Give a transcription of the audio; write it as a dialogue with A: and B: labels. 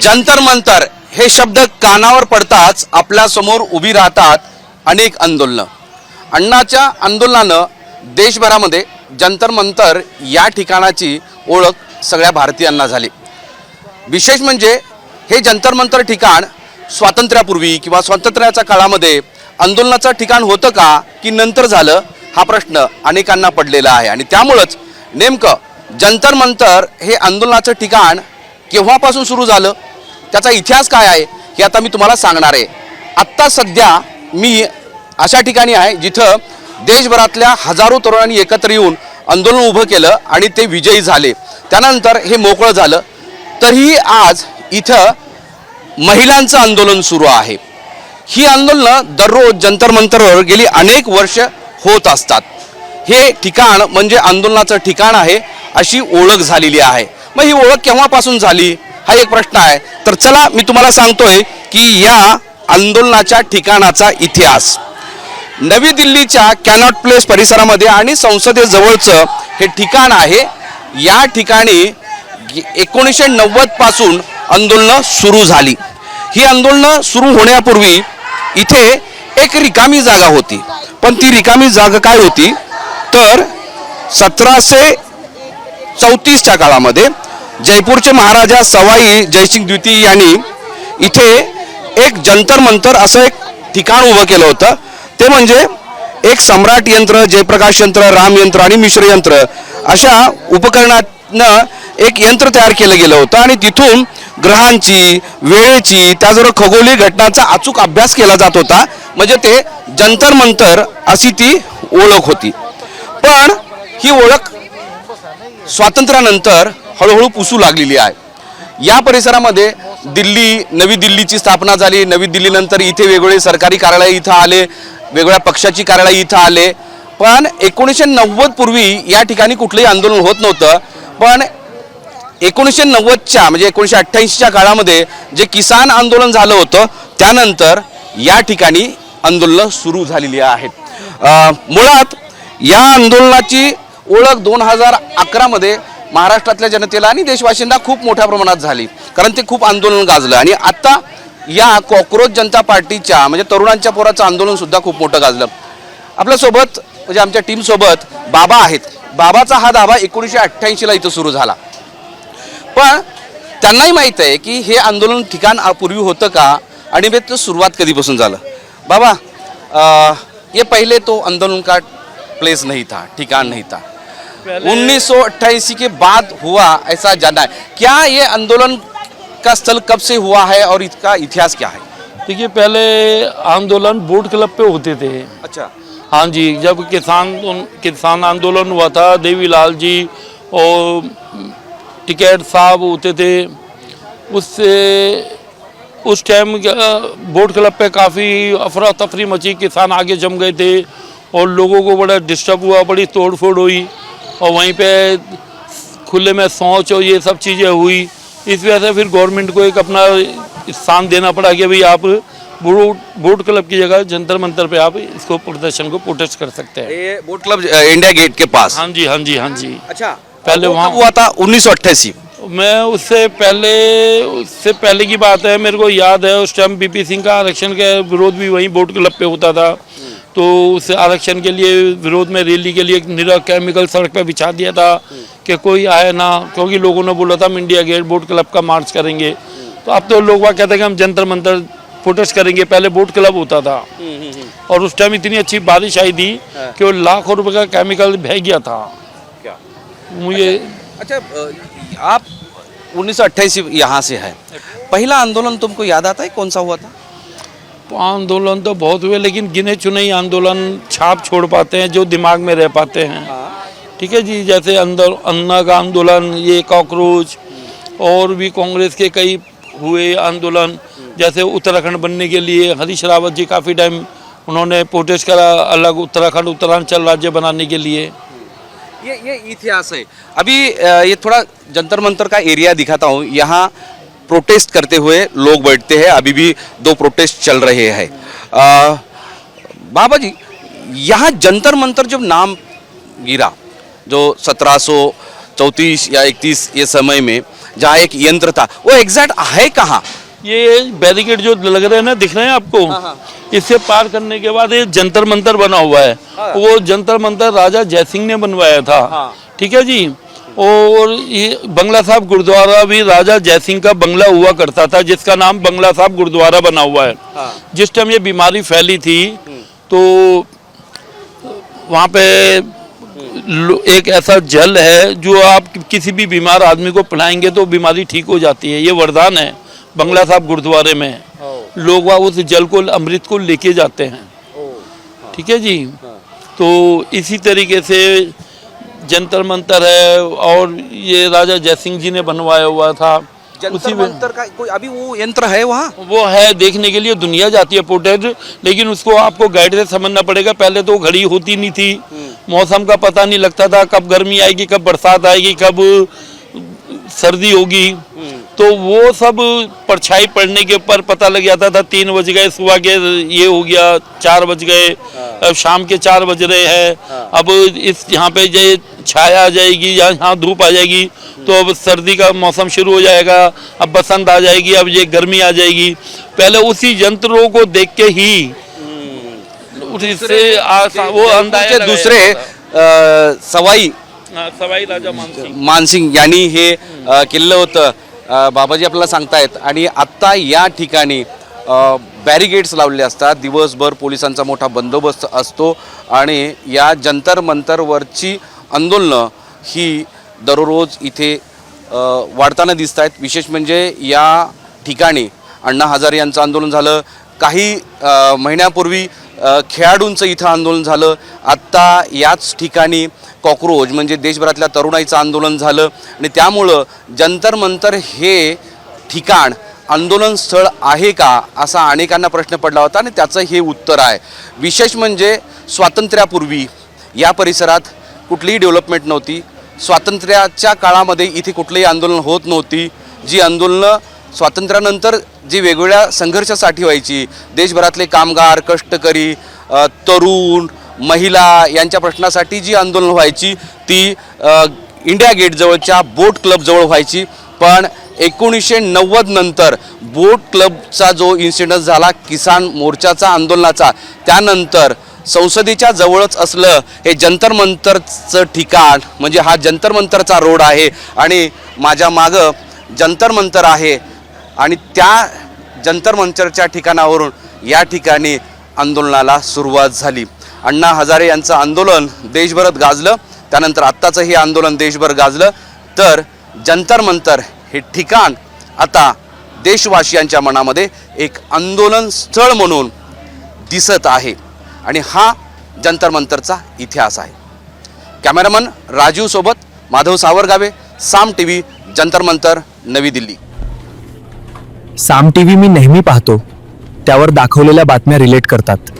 A: जंतर मंतर हे शब्द कानावर पडताच आपल्या समोर उभी राहतात अनेक आंदोलनं. अण्णाच्या आंदोलनानं देशभरामध्ये जंतर मंतर या ठिकाणाची ओळख सगळ्या भारतीयांना झाली. विशेष म्हणजे हे जंतर मंतर ठिकाण स्वातंत्र्यापूर्वी किंवा स्वातंत्र्याच्या काळामध्ये आंदोलनाचं ठिकाण होतं का की नंतर झालं, हा प्रश्न अनेकांना पडलेला आहे. आणि त्यामुळंच नेमकं जंतर मंतर हे आंदोलनाचं ठिकाण केव्हापासून सुरू झालं, त्याचा इतिहास काय आहे हे आता मी तुम्हाला सांगणार आहे. आत्ता सध्या मी अशा ठिकाणी आहे जिथं देशभरातल्या हजारो तरुणांनी एकत्र येऊन आंदोलन उभं केलं आणि ते विजयी झाले. त्यानंतर हे मोकळं झालं. तरीही आज इथं महिलांचं आंदोलन सुरू आहे. ही आंदोलनं दररोज जंतर मंतरवर गेली अनेक वर्ष होत असतात. हे ठिकाण म्हणजे आंदोलनाचं ठिकाण आहे अशी ओळख झालेली आहे. मग ही ओळख केव्हापासून झाली हा एक प्रश्न आहे. तर चला मी तुम्हाला सांगतोय की या आंदोलनाच्या ठिकाणाचा इतिहास. नवी दिल्लीच्या कॅनॉट प्लेस परिसरामध्ये आणि संसदेजवळचं हे ठिकाण आहे. या ठिकाणी 1990 पासून आंदोलनं सुरू झाली. ही आंदोलनं सुरू होण्यापूर्वी इथे एक रिकामी जागा होती. पण ती रिकामी जागा काय होती तर 1734च्या काळामध्ये जयपूरचे महाराजा सवाई जयसिंग द्वितीय यांनी इथे एक जंतर मंतर असं एक ठिकाण उभं केलं होतं. ते म्हणजे एक सम्राट यंत्र, जयप्रकाश यंत्र, राम यंत्र आणि मिश्र यंत्र अशा उपकरणातनं एक यंत्र तयार केलं गेलं होतं. आणि तिथून ग्रहांची, वेळेची, त्याचबरोबर खगोलीय घटनांचा अचूक अभ्यास केला जात होता. म्हणजे ते जंतर मंतर अशी ती ओळख होती. पण ही ओळख स्वातंत्र्यानंतर हळूहळू पुसू लागलेली आहे. या परिसरामध्ये नवी दिल्लीची स्थापना झाली. नवी दिल्लीनंतर इथे वेगवेगळे सरकारी कार्यालय इथं आले, वेगवेगळ्या पक्षाची कार्यालय इथं आले. पण 1990 पूर्वी या ठिकाणी कुठलंही आंदोलन होत नव्हतं. पण 1990च्या म्हणजे 1988च्या काळामध्ये जे किसान आंदोलन झालं होतं त्यानंतर या ठिकाणी आंदोलनं सुरू झालेली आहेत. मुळात या आंदोलनाची ओळख 2011मध्ये महाराष्ट्रातल्या जनतेला आणि देशवासींना खूप मोठ्या प्रमाणात झाली. कारण ते खूप आंदोलन गाजलं. आणि आता या कॉक्रोच जनता पार्टीच्या म्हणजे तरुणांच्या पोराचं आंदोलन सुद्धा खूप मोठं गाजलं. आपल्यासोबत म्हणजे आमच्या टीमसोबत बाबा आहेत. बाबाचा हा दावा 1988ला इथं सुरू झाला. पण त्यांनाही माहीत आहे की हे आंदोलन ठिकाण पूर्वी होतं का आणि तो सुरुवात कधीपासून झालं. बाबा ये पहले तो आंदोलन का प्लेस नहीं था, ठिकान नहीं था. 1988 के बाद हुआ ऐसा जाना है. क्या ये आंदोलन का स्थल कब से हुआ है और इसका इतिहास क्या है?
B: देखिए, पहले आंदोलन बोट क्लब पे होते थे.
A: अच्छा.
B: हाँ जी, जब किसान आंदोलन हुआ था, देवीलाल जी और टिकैत साहब होते थे, उस टाइम बोट क्लब पे काफ़ी अफरा तफरी मची. किसान आगे जम गए थे और लोगों को बड़ा डिस्टर्ब हुआ, बड़ी तोड़ फोड़ हुई और वहीं पे खुले में शौच और ये सब चीज़ें हुई. इस वजह से फिर गवर्नमेंट को एक अपना स्थान देना पड़ा कि भाई आप बोट क्लब की जगह जंतर मंतर पे आप इसको प्रदर्शन को प्रोटेस्ट कर सकते हैं.
A: ये बोट क्लब इंडिया गेट के पास.
B: हाँ जी, हाँ जी, हाँ जी.
A: अच्छा.
B: पहले वहाँ
A: हुआ था 1988.
B: मैं उससे पहले की बात है, मेरे को याद है उस टाइम बीपी सिंह का आरक्षण का विरोध भी वहीं बोट क्लब पे होता था. तो उस आरक्षण के लिए विरोध में रैली के लिए एक निरा केमिकल सड़क पे बिछा दिया था कि कोई आए ना, क्योंकि लोगों ने बोला था हम इंडिया गेट बोट क्लब का मार्च करेंगे. तो अब तो लोग वहाँ कहते हैं कि हम जंतर मंतर प्रोटेस्ट करेंगे. पहले बोट क्लब होता था और उस टाइम इतनी अच्छी बारिश आई थी कि वो लाखों रुपए का केमिकल बह गया था.
A: क्या
B: मुझे
A: अच्छा, आप 1988 यहाँ से है. पहला आंदोलन तुमको याद आता है कौन सा हुआ था?
B: आंदोलन तो बहुत हुए, लेकिन गिने चुने ही आंदोलन छाप छोड़ पाते हैं जो दिमाग में रह पाते हैं. ठीक है जी. जैसे अन्ना का आंदोलन, ये कॉकरोच, और भी कांग्रेस के कई हुए आंदोलन. जैसे उत्तराखंड बनने के लिए हरीश रावत जी काफ़ी टाइम उन्होंने प्रोटेस्ट करा, अलग उत्तरांचल राज्य बनाने के लिए.
A: ये इतिहास है. अभी ये थोड़ा जंतर मंतर का एरिया दिखाता हूँ. यहाँ प्रोटेस्ट करते हुए लोग बैठते हैं. अभी भी 2 प्रोटेस्ट चल रहे हैं. बाबा जी, यहाँ जंतर मंतर जब नाम गिरा जो 1734 या 31 ये समय में जहाँ एक यंत्र था, वो एग्जैक्ट है कहाँ?
B: ये बैरिकेड जो लग रहे हैं ना, दिख रहे हैं आपको, इससे पार करने के बाद ये जंतर मंतर बना हुआ है। वो जंतर मंतर राजा जयसिंह ने बनवाया था। ठीक है जी। और ये बंगला साहब गुरुद्वारा भी राजा जयसिंह का बंगला हुआ करता था, जिसका नाम बंगला साहब गुरुद्वारा बना हुआ है। जिस टाइम ये बीमारी फैली थी तो वहाँ पे एक ऐसा जल है जो आप किसी भी बीमार आदमी को पिलाएंगे तो बीमारी ठीक हो जाती है। ये वरदान है बंगला साहब गुरुद्वारे में। लोग वहाँ उस जल को, अमृत को लेके जाते हैं। ठीक है जी। तो इसी तरीके से जंतर मंतर है, और ये राजा जयसिंह जी ने बनवाया हुआ था।
A: जंतर मंतर का कोई अभी वो यंत्र है वहाँ?
B: वो है, देखने के लिए दुनिया जाती है पोर्टेड, लेकिन उसको आपको गाइड से समझना पड़ेगा। पहले तो घड़ी होती नहीं थी, मौसम का पता नहीं लगता था, कब गर्मी आएगी, कब बरसात आएगी, कब सर्दी होगी। तो वो सब परछाई पड़ने के ऊपर पता लग जाता था। 3 बज गए सुबह के, ये हो गया 4 बज गए, अब शाम के 4 बज रहे हैं। अब इस यहाँ पे ये छाया आ जाएगी, यहाँ धूप आ जाएगी, तो अब सर्दी का मौसम शुरू हो जाएगा, अब बसंत आ जाएगी, अब ये गर्मी आ जाएगी। पहले उसी यंत्रों को देख के ही उससे वो अंदाजा
A: दूसरे सवाई
B: राजा
A: मानसिंग यांनी हे केलेलं होतं। बाबाजी आपल्याला सांगतायत। आणि आत्ता या ठिकाणी बॅरिगेड्स लावलेले असतात, दिवसभर पोलिसांचा मोठा बंदोबस्त असतो आणि या जंतर मंतरवरची आंदोलनं ही दररोज इथे वाढताना दिसत आहेत। विशेष म्हणजे या ठिकाणी अण्णा हजारे यांचं आंदोलन झालं, काही महिन्यापूर्वी खेळाडूंचं इथं आंदोलन झालं, आत्ता याच ठिकाणी कॉकरोच म्हणजे देशभरातल्या तरुणाईचं आंदोलन झालं। आणि त्यामुळं जंतर मंतर हे ठिकाण आंदोलन स्थळ आहे का असा अनेकांना प्रश्न पडला होता, आणि त्याचं हे उत्तर आहे। विशेष म्हणजे स्वातंत्र्यापूर्वी या परिसरात कुठलीही डेव्हलपमेंट नव्हती, स्वातंत्र्याच्या काळामध्ये इथे कुठलीही आंदोलन होत नव्हती। जी आंदोलनं स्वातंत्र्यानंतर जी वेगवेगळ्या संघर्षासाठी व्हायची, देशभरातले कामगार, कष्टकरी, तरुण, महिला यांच्या प्रश्नासाठी जी आंदोलन व्हायची ती इंडिया गेट जवळच्या बोट क्लब जवळ व्हायची। पण 1990 नंतर बोट क्लबचा जो इन्सिडेंट झाला किसान मोर्चाचा आंदोलनाचा, त्यानंतर संसदेच्या जवळच असलं हे जंतर मंतरचं ठिकाण, म्हणजे हा जंतर मंतरचा रोड आहे आणि माझ्या मागं जंतर मंतर आहे, आणि त्या जंतर मंतरच्या ठिकाणावरून या ठिकाणी आंदोलनाला सुरुवात झाली। अण्णा हजारे यांचं आंदोलन देशभरात गाजलं, त्यानंतर आत्ताचं हे आंदोलन देशभर गाजलं, तर जंतर मंतर हे ठिकाण आता देशवासियांच्या मनामध्ये एक आंदोलन स्थळ म्हणून दिसत आहे। आणि हा जंतर मंतरचा इतिहास आहे। कॅमेरामन राजीव सोबत माधव सावरगावे, साम टीव्ही, जंतर मंतर, नवी दिल्ली।
C: साम टीव्ही मी नेहमी पाहतो, त्यावर दाखवलेल्या बातम्या रिलेट करतात।